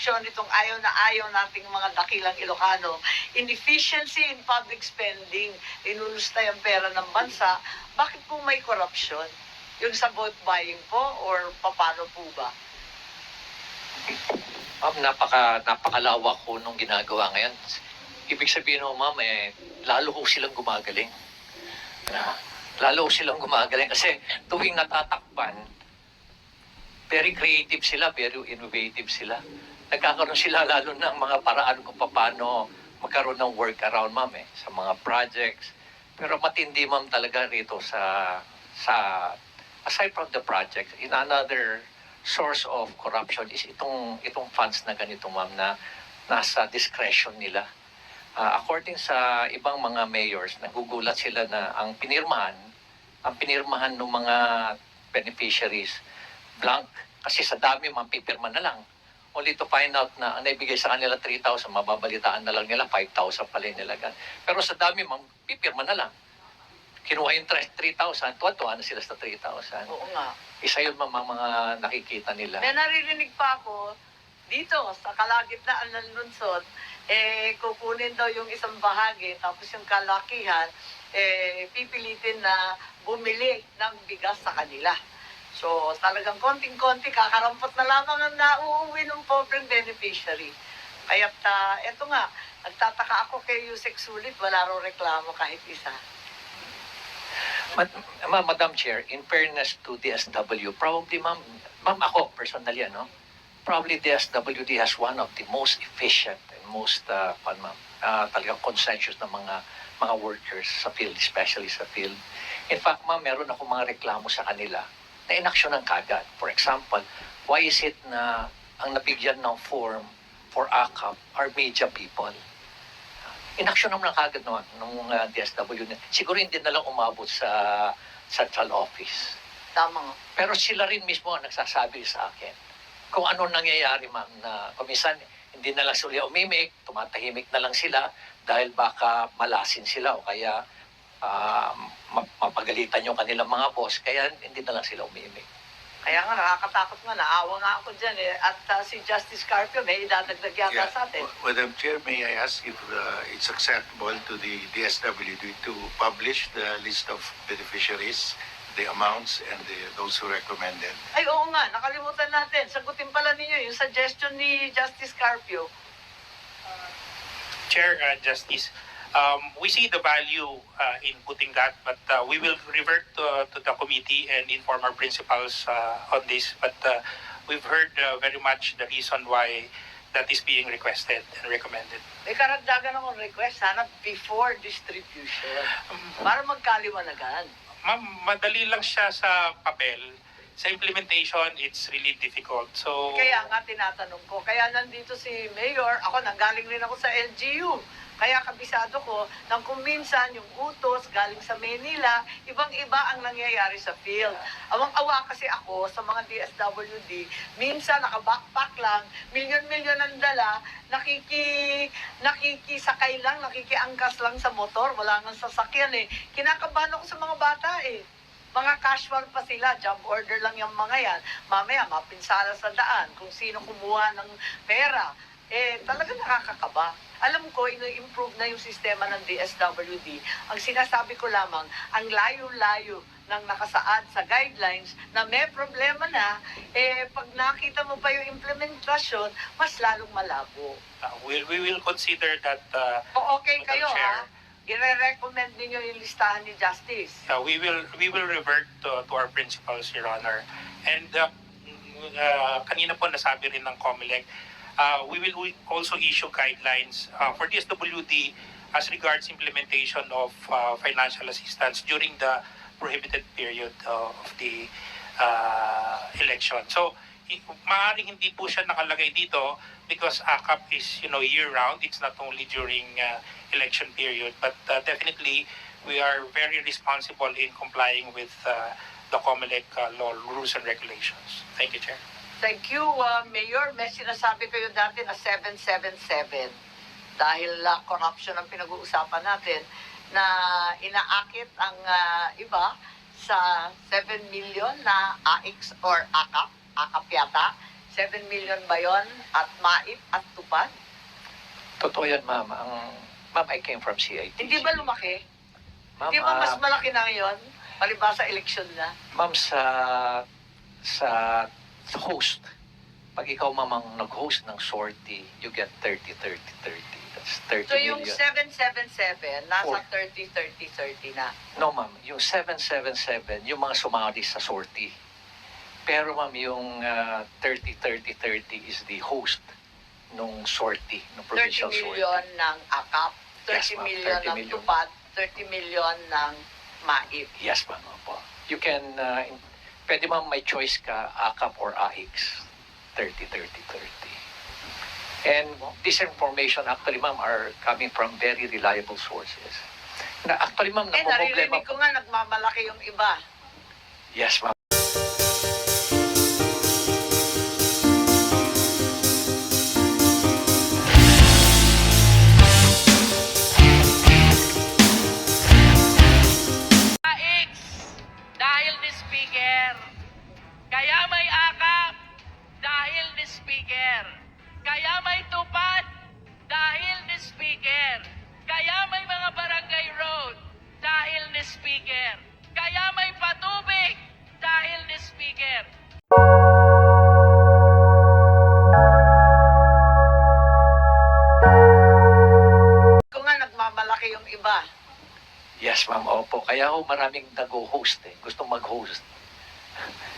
korupsyon, itong ayaw na ayaw nating mga dakilang Ilocano, inefficiency in public spending, inulusta yung pera ng bansa, bakit po may korupsyon? Yung sa vote buying po or paano po ba? Ma'am, napakalawak ko nung ginagawa ngayon. Ibig sabihin mo, ma'am, lalo ho silang gumagaling. Lalo ho silang gumagaling kasi tuwing natatakpan, very creative sila, very innovative sila. Nagkakaroon sila lalo ng mga paraan kung paano magkaroon ng workaround, ma'am, sa mga projects. Pero matindi, ma'am, talaga rito sa aside from the projects, in another source of corruption is itong funds na ganito, ma'am, na nasa discretion nila. According sa ibang mga mayors, nagugulat sila na ang pinirmahan ng mga beneficiaries blank kasi sa dami pipirma na lang. Only to find out na ang naibigay sa kanila 3,000, mababalitaan na lang nila 5,000 pala yung nilagan. Pero sa dami, pipirma na lang. Kinuha yung 3,000, tuwa-tuwa na sila sa 3,000. Oo nga. Isa yun, mga nakikita nila. May naririnig pa ako, dito sa kalagitnaan ng lungsod, kukunin daw yung isang bahagi, tapos yung kalakihan, pipilitin na bumili ng bigas sa kanila. So, talagang konting-konti, kakarampot na lamang ang nauuwi ng pobreng beneficiary. Kaya, eto nga, nagtataka ako kay Yusek Sulit, wala raw reklamo kahit isa. Madam Chair, in fairness to DSW, probably, ma'am, ako personally, probably DSWD has one of the most efficient and most talagang conscientious na mga workers sa field, especially sa field. In fact, ma'am, meron ako mga reklamo sa kanila na inaksyonan kagad. For example, why is it na ang nabigyan ng form for AKAP are media people? Inaksyon naman kagad nung DSW. Siguro hindi na lang umabot sa central office. Tama nga. Pero sila rin mismo ang nagsasabi sa akin kung ano nangyayari, ma'am, na kumisan hindi na lang sila umimik, tumatahimik na lang sila dahil baka malasin sila o kaya mapagalitan yung kanilang mga boss, kaya hindi na lang sila umimik. Kaya nga, nakakatakot nga, naawa nga ako dyan At si Justice Carpio, may idadagdag yata sa atin. Madam Chair, may I ask if it's acceptable to the DSWD to publish the list of beneficiaries, the amounts, and those who recommended? Ay, oo nga, nakalimutan natin. Sagutin pala ninyo yung suggestion ni Justice Carpio. Chair, Justice, we see the value in putting that, but we will revert to the committee and inform our principals on this. But we've heard very much the reason why that is being requested and recommended. May karagdagan akong request, sana before distribution. Para magkaliwanagan. Ma'am, madali lang siya sa papel. Sa implementation, it's really difficult. So, Kaya nga tinatanong ko. Kaya nandito si Mayor, ako nanggaling rin ako sa LGU. Kaya kabisado ko nang kung minsan yung utos galing sa Manila, ibang-iba ang nangyayari sa field. Awang-awa kasi ako sa mga DSWD, minsan naka-backpack lang, milyon-milyon ang dala, nakikisakay lang, nakikiangkas lang sa motor, wala nang sasakyan Kinakabahan ako sa mga bata Mga casual pa sila, job order lang yung mga yan. Mamaya, mapinsala sa daan kung sino kumuha ng pera. Talaga nakakakaba. Alam ko, ino-improve na yung sistema ng DSWD. Ang sinasabi ko lamang, ang layo-layo ng nakasaad sa guidelines na may problema na, pag nakita mo pa yung implementasyon, mas lalong malabo. we will consider that. Okay Madam kayo, Chair. I-recommend ninyo yung listahan ni Justice. We will revert to our principals, Your Honor. And kanina po nasabi rin ng COMELEC, we will also issue guidelines for DSWD as regards implementation of financial assistance during the prohibited period of the election. So, maaaring hindi po siya nakalagay dito because AKAP is year-round. It's not only during election period, but definitely we are very responsible in complying with the COMELEC law, rules and regulations. Thank you, Chair. Thank you, Mayor. May sinasabi kayo dati na 777 dahil corruption ang pinag-uusapan natin na inaakit ang iba sa 7 million na AX or AKAP yata. 7 million ba yun? At MAIP at tupad? Totoo yan, ma'am. Ma'am, I came from CIT. Hindi ba lumaki? Ma'am, Hindi ba mas malaki na ngayon? Palibasa eleksyon na. ma'am, sa host, pag ikaw, ma'am, ang nag-host ng sortie, you get 30, 30, 30. That's 30 So yung million. 777, nasa Four. 30, 30, 30 na. No, ma'am. Yung 777, yung mga sumali sa sortie. Pero, ma'am, yung 30, 30, 30 is the host nung sortie, nung 30 provincial sortie. million ng AKAP, 30 Yes, ma'am. million 30 ng million. tupad, 30 million ng MAIP. Yes, ma'am. Opo. You can, pwede ma'am may choice ka, AKAP or AIX. 30, 30, 30. And this information actually, ma'am, are coming from very reliable sources. Na actually, ma'am, namumblema Naririnig ko nga nagmamalaki yung iba. Yes, ma'am. AX dahil ni Speaker. Kaya may akap dahil ni Speaker. Kaya may tupad dahil ni Speaker. Kaya may mga barangay road dahil ni Speaker. Kaya may patubig dahil ni Speaker. Ko nga nagmamalaki yung iba. Yes, ma'am. Opo. Kaya ho maraming nag-host eh. Gustong mag-host.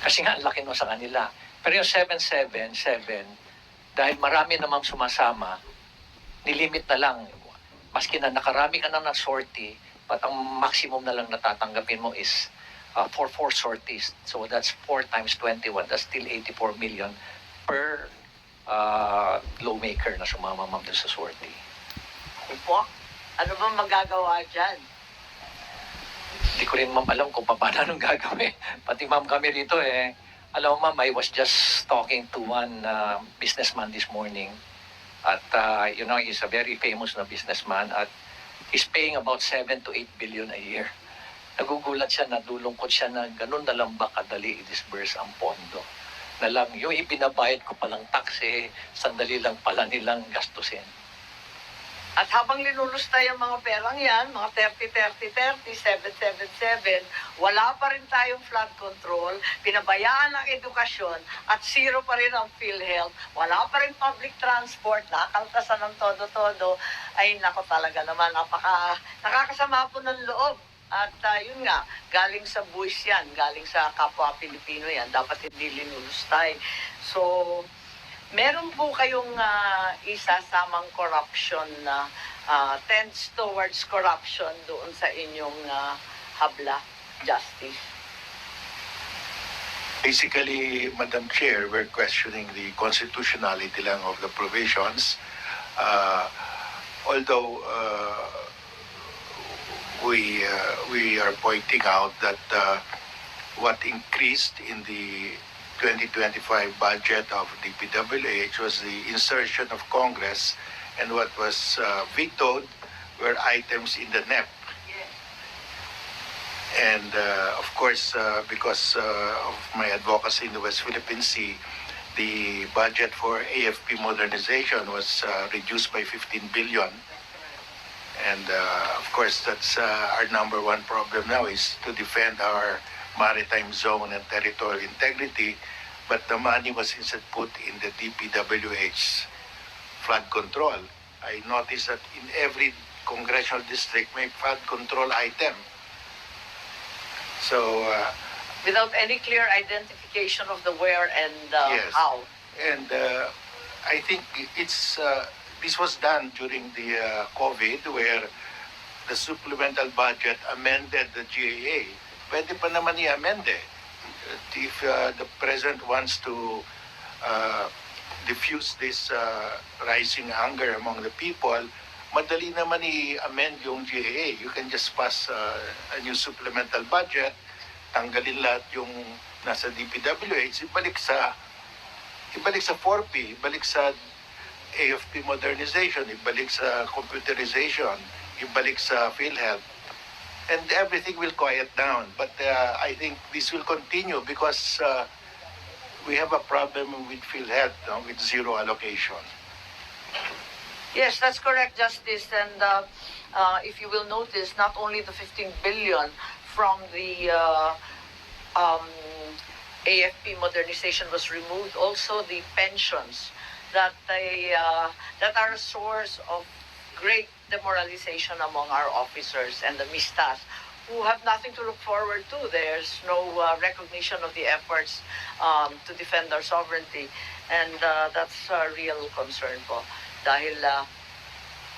Kasi nga, ang laki nun sa kanila. Pero yung 777, dahil marami namang sumasama, nilimit na lang. Maski na nakarami ka na ng sortie, but ang maximum na lang natatanggapin mo is for 4 sorties. So that's 4 times 21. That's still 84 million per lawmaker na sumama, ma'am, doon sa sortie. Opo, ano ba magagawa dyan? Hindi ko rin, ma'am, alam kung paano anong gagawin. Pati, ma'am, kami rito eh. Alam mo, ma'am, I was just talking to one businessman this morning. At, you know, he's a very famous na businessman at he's paying about 7 to 8 billion a year. Nagugulat siya, nadulungkot siya na ganun na lang ba kadali i-disburse ang pondo. Na lang, yung ibinabayad ko palang taxe, sandali lang pala nilang gastusin. At habang linulustay ang mga perang yan, mga 30, 777, wala pa rin tayong flood control, pinabayaan ang edukasyon, at zero pa rin ang PhilHealth, wala pa rin public transport, nakakaltasan ng todo-todo, ay nako talaga naman, nakakasama po ng loob. At yun nga, galing sa buwis yan, galing sa kapwa Pilipino yan, dapat hindi linulustay. So, meron po kayong isasamang corruption na tends towards corruption doon sa inyong habla, justice. Basically, Madam Chair, we're questioning the constitutionality lang of the provisions. Although we are pointing out that what increased in the 2025 budget of the PWH was the insertion of Congress, and what was vetoed were items in the NEP. And of course, because of my advocacy in the West Philippine Sea, the budget for AFP modernization was reduced by 15 billion. And of course, that's our number one problem now, is to defend our maritime zone and territorial integrity. But the money was instead put in the DPWH flood control. I noticed that in every congressional district may flood control item. So, Without any clear identification of the where and Yes. how. and I think it's this was done during the COVID, where the supplemental budget amended the GAA. Pwede pa naman i-amend eh. If the President wants to diffuse this rising anger among the people, madali naman i-amend yung GAA. You can just pass a new supplemental budget, tanggalin lahat yung nasa DPWH, ibalik sa 4P, ibalik sa AFP modernization, ibalik sa computerization, ibalik sa PhilHealth, and everything will quiet down. But I think this will continue because we have a problem with PhilHealth, with zero allocation. Yes, that's correct, Justice. And if you will notice, not only the 15 billion from the AFP modernization was removed, also the pensions that are a source of great demoralization among our officers and the mistas who have nothing to look forward to. There's no recognition of the efforts to defend our sovereignty, and that's a real concern po. Dahil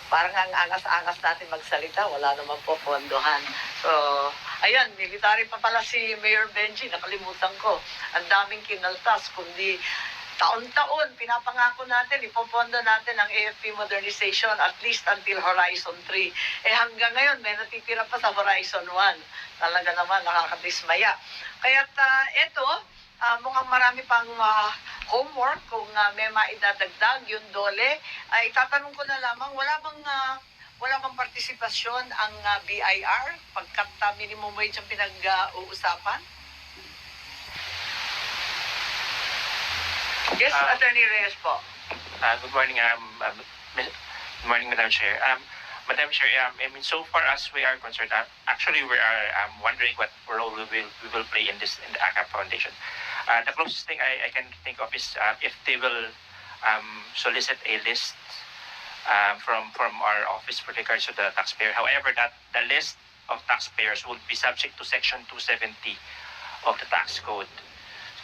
parang ang angas-angas natin magsalita, wala naman po pondohan. So, ayan, military pa pala si Mayor Benji, nakalimutan ko. Ang daming kinaltas, kundi taon-taon, pinapangako natin, ipopondo natin ang AFP modernization at least until Horizon 3. Hanggang ngayon, may natitira pa sa Horizon 1. Talaga naman, nakakadismaya. Kaya't eto, mukhang marami pang homework kung may maidadagdag yung dole. Itatanong ko na lamang, wala bang partisipasyon ang BIR pagkat minimum wage ang pinag-uusapan? Yes, Attorney Reyes po. Good morning, good morning, Madam Chair. Madam Chair, I mean, so far as we are concerned, actually we are wondering what role we will play in the ACAP Foundation. The closest thing I can think of is if they will solicit a list from our office with regards to the taxpayer. However, that the list of taxpayers would be subject to Section 270 of the tax code.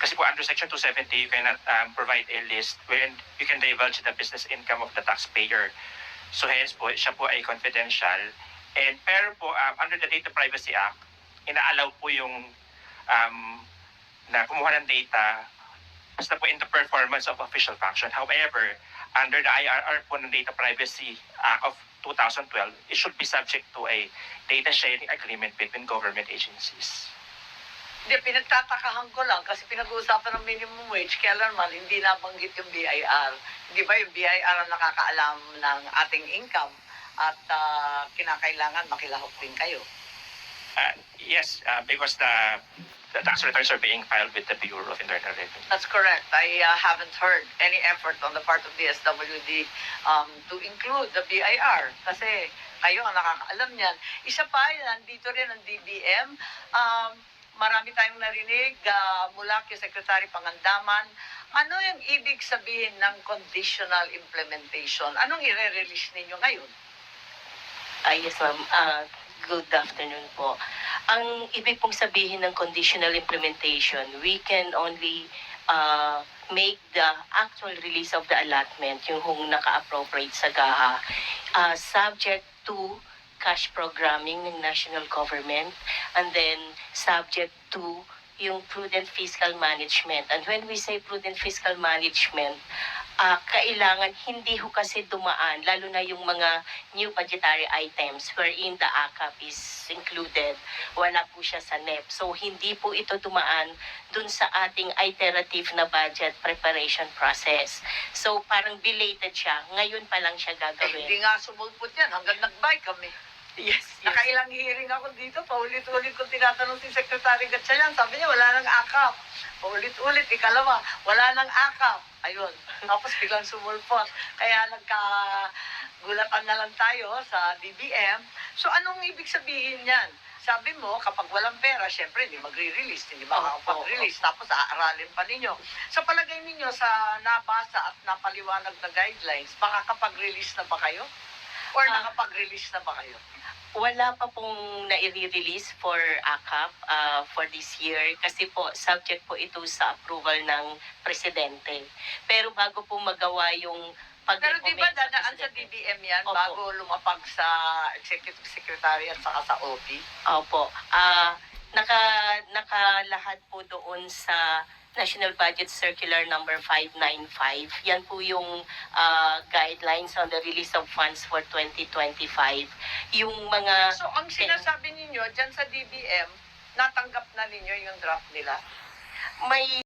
Kasi po under Section 270, you cannot provide a list wherein you can divulge the business income of the taxpayer. So hence po, siya po ay confidential. And pero po, under the Data Privacy Act, inaalaw po yung na kumuha ng data basta po in the performance of official function. However, under the IRR po ng Data Privacy Act of 2012, it should be subject to a data sharing agreement between government agencies. Hindi, pinagtatakahan ko lang kasi pinag-uusapan ng minimum wage, kaya naman hindi nabanggit yung BIR. Hindi ba yung BIR ang nakakaalam ng ating income at kinakailangan makilahok din kayo? Yes, because the tax returns are being filed with the Bureau of Internal Revenue. That's correct. I haven't heard any effort on the part of the SWD to include the BIR kasi kayo ang nakakaalam niyan. Isa pa, nandito rin ang DBM. Marami tayong narinig mula kay Secretary Pangandaman. Ano yung ibig sabihin ng conditional implementation? Anong i-release ninyo ngayon? Yes, ma'am. Good afternoon po. Ang ibig pong sabihin ng conditional implementation, we can only make the actual release of the allotment, yung naka-appropriate sa GAHA, subject to cash programming ng national government, and then subject to yung prudent fiscal management. And when we say prudent fiscal management, kailangan hindi ho kasi dumaan, lalo na yung mga new budgetary items wherein the ACAP is included, wala po siya sa NEP. So hindi po ito dumaan dun sa ating iterative na budget preparation process. So parang belated siya, ngayon pa lang siya gagawin. Hindi nga sumulpot yan hanggang nag-buy kami. Yes. Nakailang hearing ako dito, paulit-ulit ko tinatanong si Secretary Gatchalian. Sabi niya, wala nang ACAP. Paulit-ulit, ikalawa, wala nang ACAP. Ayun. Tapos biglang sumulpot. Kaya nagkagulatan na lang tayo sa DBM. So anong ibig sabihin yan? Sabi mo, kapag walang pera, syempre hindi magre-release, hindi makakapag-release. Tapos aaralin pa ninyo. Sa palagay ninyo, sa nabasa at napaliwanag na guidelines, makakapag-release na ba kayo? Or nakapag-release na ba kayo? Wala pa pong nai-release for ACAP for this year kasi po subject po ito sa approval ng presidente. Pero bago po magawa yung Pero di ba pag-recommend dadaan sa presidente. DBM yan Opo. bago lumapag sa Executive Secretary at saka sa OP? Opo. Nakalahat po doon sa National Budget Circular number 595. Yan po yung guidelines on the release of funds for 2025. Yung mga So ang sinasabi ninyo dyan sa DBM, natanggap na ninyo yung draft nila? may